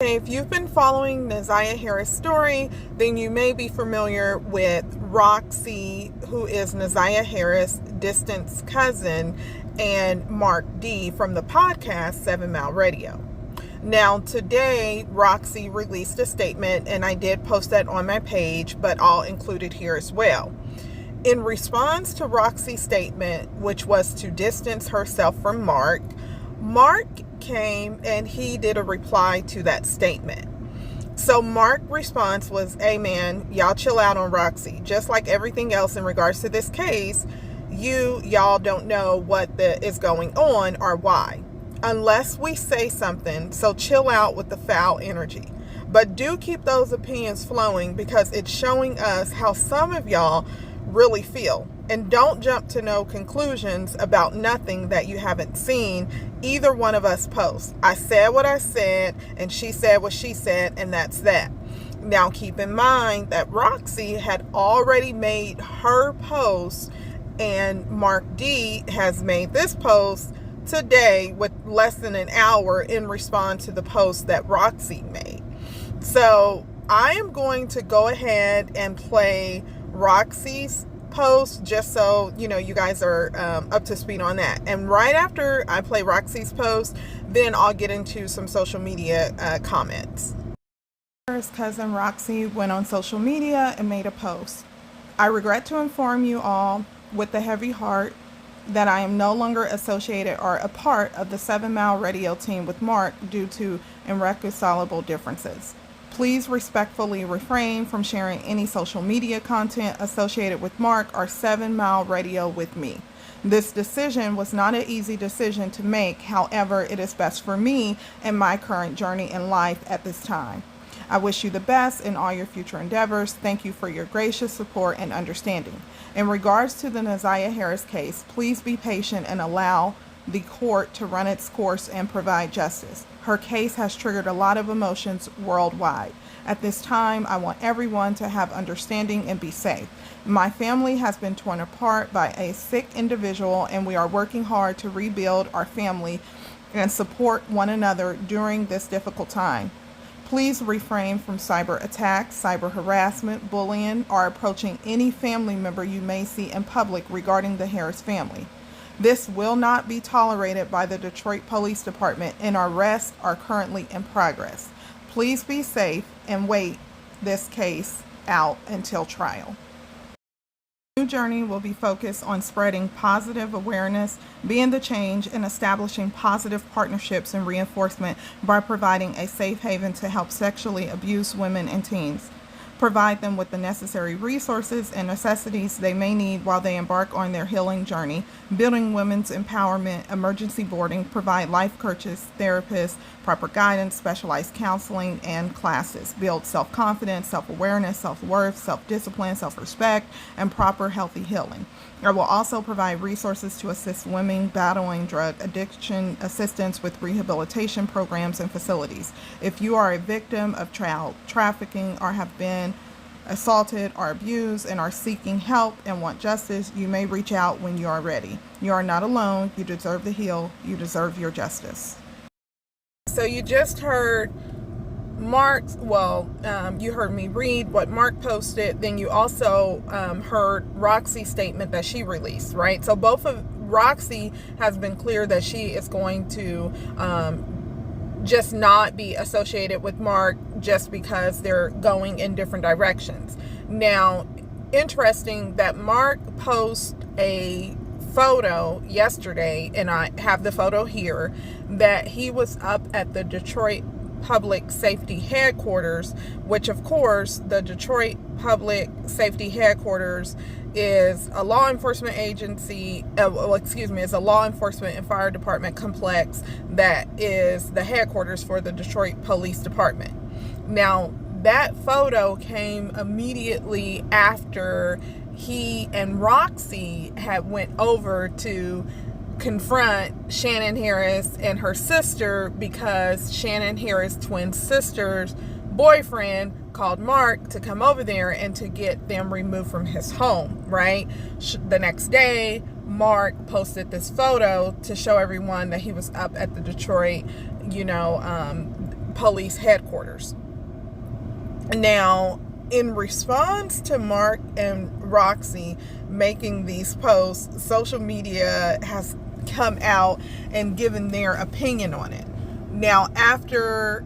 If you've been following Neziah Harris' story, then you may be familiar with Roxy, who is Neziah Harris' distant cousin, and Marc D from the podcast 7 Mile Radio. Now, today, Roxy released a statement, and I did post that on my page, but I'll include it here as well. In response to Roxy's statement, which was to distance herself from Marc came and he did a reply to that statement. So Marc's response was, "Hey man, y'all chill out on Roxy. Just like everything else in regards to this case, y'all don't know what is going on or why. Unless we say something, so chill out with the foul energy. But do keep those opinions flowing because it's showing us how some of y'all really feel. And don't jump to no conclusions about nothing that you haven't seen either one of us post. I said what I said, and she said what she said, and that's that." Now, keep in mind that Roxy had already made her post, and Marc D has made this post today with less than an hour in response to the post that Roxy made. So I am going to go ahead and play Roxy's post just so you guys are up to speed on that, and right after I play Roxy's post, then I'll get into some social media comments. His cousin Roxy went on social media and made a post. "I regret to inform you all with a heavy heart that I am no longer associated or a part of the 7 Mile Radio team with Marc due to irreconcilable differences. Please respectfully refrain from sharing any social media content associated with Marc or 7 Mile Radio with me. This decision was not an easy decision to make. However, it is best for me and my current journey in life at this time. I wish you the best in all your future endeavors. Thank you for your gracious support and understanding. In regards to the Neziah Harris case, please be patient and allow the court to run its course and provide justice. Her case has triggered a lot of emotions worldwide. At this time, I want everyone to have understanding and be safe. My family has been torn apart by a sick individual, and we are working hard to rebuild our family and support one another during this difficult time. Please refrain from cyber attacks, cyber harassment, bullying, or approaching any family member you may see in public regarding the Harris family. This will not be tolerated by the Detroit Police Department, and arrests are currently in progress. Please be safe and wait this case out until trial." New journey will be focused on spreading positive awareness, being the change, and establishing positive partnerships and reinforcement by providing a safe haven to help sexually abused women and teens. Provide them with the necessary resources and necessities they may need while they embark on their healing journey, building women's empowerment, emergency boarding, provide life coaches, therapists, proper guidance, specialized counseling, and classes, build self-confidence, self-awareness, self-worth, self-discipline, self-respect, and proper healthy healing. I will also provide resources to assist women battling drug addiction, assistance with rehabilitation programs and facilities. If you are a victim of child trafficking or have been assaulted or abused and are seeking help and want justice, you may reach out when you are ready. You are not alone. You deserve to heal. You deserve your justice. So you just heard Marc's, you heard me read what Marc posted, then you also heard Roxy's statement that she released, right? So Roxy has been clear that she is going to just not be associated with Marc just because they're going in different directions. Now, interesting that Marc posted a photo yesterday, and I have the photo here, that he was up at the Detroit Public Safety Headquarters, which of course the Detroit Public Safety Headquarters is a law enforcement agency, is a law enforcement and fire department complex that is the headquarters for the Detroit Police Department. Now, that photo came immediately after he and Roxy had went over to confront Shannon Harris and her sister because Shannon Harris' twin sister's boyfriend called Marc to come over there and to get them removed from his home, right? The next day, Marc posted this photo to show everyone that he was up at the Detroit, police headquarters. Now, in response to Marc and Roxy making these posts, social media has come out and given their opinion on it. Now, after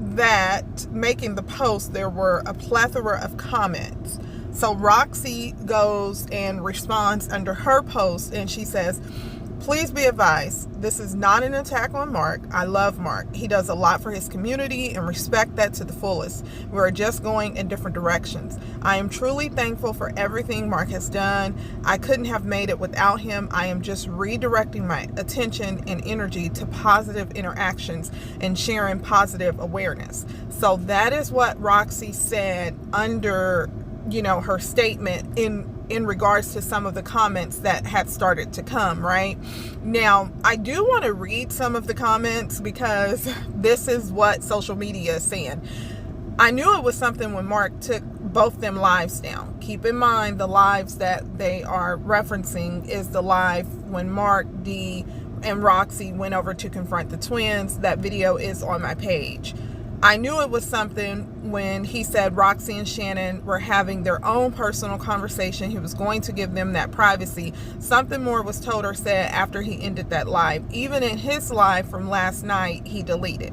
that, making the post, there were a plethora of comments. So Roxy goes and responds under her post, and she says, "Please be advised, this is not an attack on Marc. I love Marc. He does a lot for his community and respect that to the fullest. We're just going in different directions. I am truly thankful for everything Marc has done. I couldn't have made it without him. I am just redirecting my attention and energy to positive interactions and sharing positive awareness." So that is what Roxy said under, her statement in regards to some of the comments that had started to come, right? Now, I do want to read some of the comments because this is what social media is saying. "I knew it was something when Marc took both them lives down." Keep in mind, the lives that they are referencing is the live when Marc D and Roxy went over to confront the twins. That video is on my page. "I knew it was something when he said Roxy and Shannon were having their own personal conversation. He was going to give them that privacy. Something more was told or said after he ended that live. Even in his live from last night, he deleted."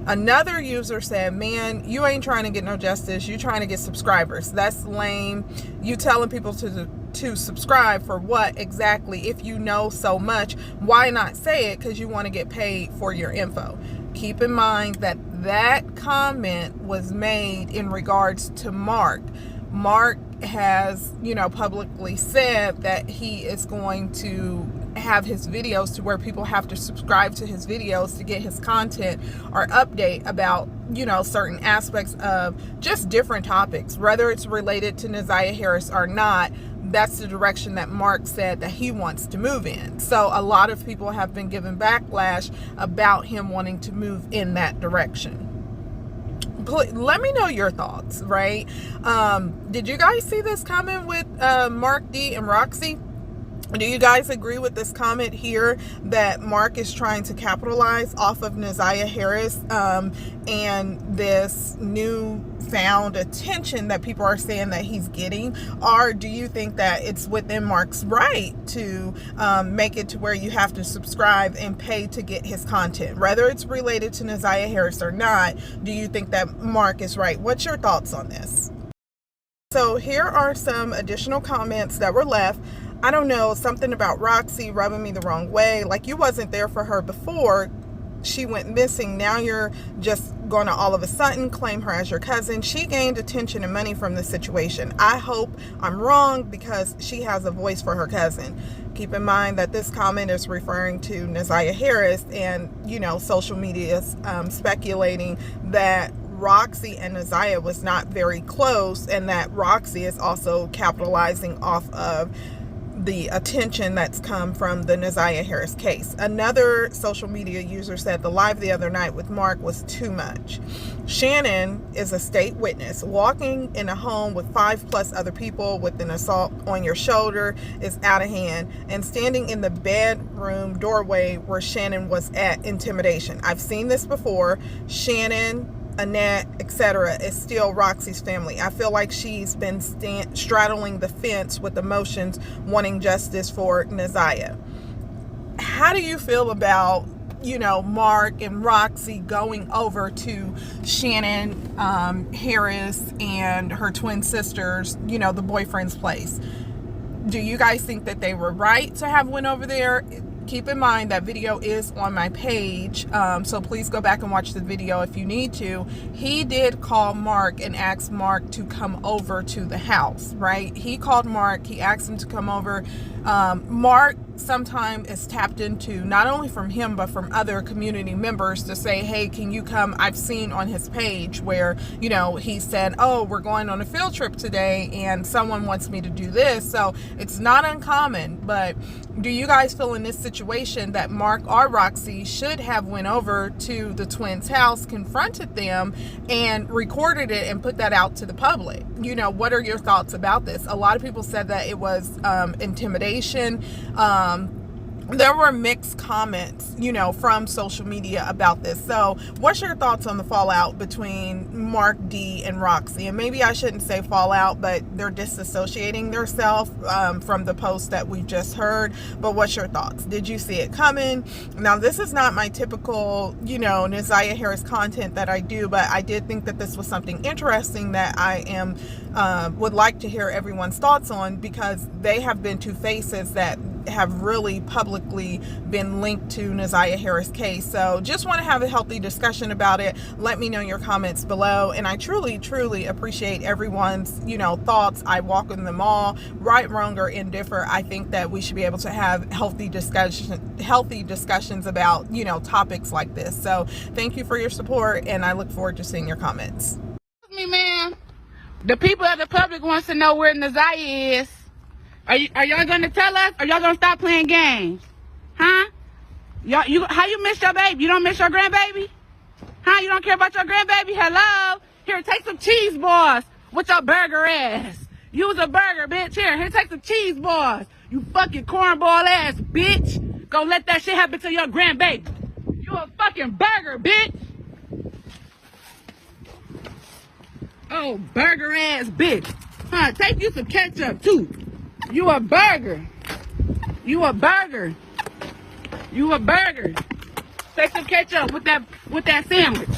Another user said, "Man, you ain't trying to get no justice. You trying to get subscribers. That's lame. You telling people to subscribe for what exactly? If you know so much, why not say it? Because you want to get paid for your info." Keep in mind that that comment was made in regards to Marc. Marc has, publicly said that he is going to have his videos to where people have to subscribe to his videos to get his content or update about, certain aspects of just different topics, whether it's related to Naziah Harris or not. That's the direction that Marc said that he wants to move in. So a lot of people have been given backlash about him wanting to move in that direction. Let me know your thoughts, right? Did you guys see this comment with Marc D and Roxy? Do you guys agree with this comment here that Marc is trying to capitalize off of Naziah Harris and this newfound attention that people are saying that he's getting? Or do you think that it's within Marc's right to make it to where you have to subscribe and pay to get his content? Whether it's related to Naziah Harris or not, do you think that Marc is right? What's your thoughts on this? So here are some additional comments that were left. "I don't know, something about Roxy rubbing me the wrong way. Like, you wasn't there for her before she went missing. Now you're just going to all of a sudden claim her as your cousin. She gained attention and money from the situation. I hope I'm wrong because she has a voice for her cousin." Keep in mind that this comment is referring to Naziah Harris, and, social media is speculating that Roxy and Naziah was not very close, and that Roxy is also capitalizing off of the attention that's come from the Naziah Harris case. Another social media user said the live the other night with Marc was too much. "Shannon is a state witness. Walking in a home with 5+ other people with an assault on your shoulder is out of hand. And standing in the bedroom doorway where Shannon was at, intimidation. I've seen this before. Shannon, Annette, etc. is still Roxy's family. I feel like she's been straddling the fence with emotions, wanting justice for Naziah." How do you feel about, Marc and Roxy going over to Shannon Harris and her twin sisters, the boyfriend's place? Do you guys think that they were right to have went over there? Keep in mind that video is on my page, so please go back and watch the video if you need to. He did call Marc and asked Marc to come over to the house, right? He called Marc, he asked him to come over. Marc sometimes is tapped into, not only from him, but from other community members to say, "Hey, can you come?" I've seen on his page where, he said, "Oh, we're going on a field trip today and someone wants me to do this." So it's not uncommon, but do you guys feel in this situation that Marc or Roxy should have went over to the twins' house, confronted them, and recorded it and put that out to the public? What are your thoughts about this? A lot of people said that it was intimidation, there were mixed comments, you know, from social media about this. So what's your thoughts on the fallout between Marc D and Roxy? And maybe I shouldn't say fallout, but they're disassociating themselves from the post that we just heard. But what's your thoughts? Did you see it coming? Now, this is not my typical, you know, Nasiah Harris content that I do, but I did think that this was something interesting that I would like to hear everyone's thoughts on, because they have been two faces that have really publicly been linked to Nasiah Harris case. So just want to have a healthy discussion about it. Let me know your comments below, and I truly appreciate everyone's, you know, thoughts. I welcome them all, right, wrong, or indifferent. I think that we should be able to have healthy discussions about, you know, topics like this. So thank you for your support, and I look forward to seeing your comments. Me, ma'am. The people of the public wants to know where Nasiah is. Are y'all gonna tell us, or y'all gonna stop playing games? Huh? How you miss your baby? You don't miss your grandbaby? Huh? You don't care about your grandbaby? Hello? Here, take some cheese balls with your burger ass. Use a burger, bitch. Here, take some cheese balls. You fucking cornball ass, bitch. Go let that shit happen to your grandbaby. You a fucking burger, bitch. Oh, burger ass bitch. Huh? Take you some ketchup too. You a burger. You a burger. You a burger. Take some ketchup with that sandwich.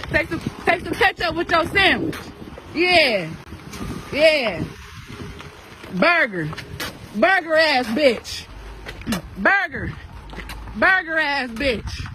Take some ketchup with your sandwich. Yeah. Yeah. Burger. Burger ass bitch. Burger. Burger ass bitch.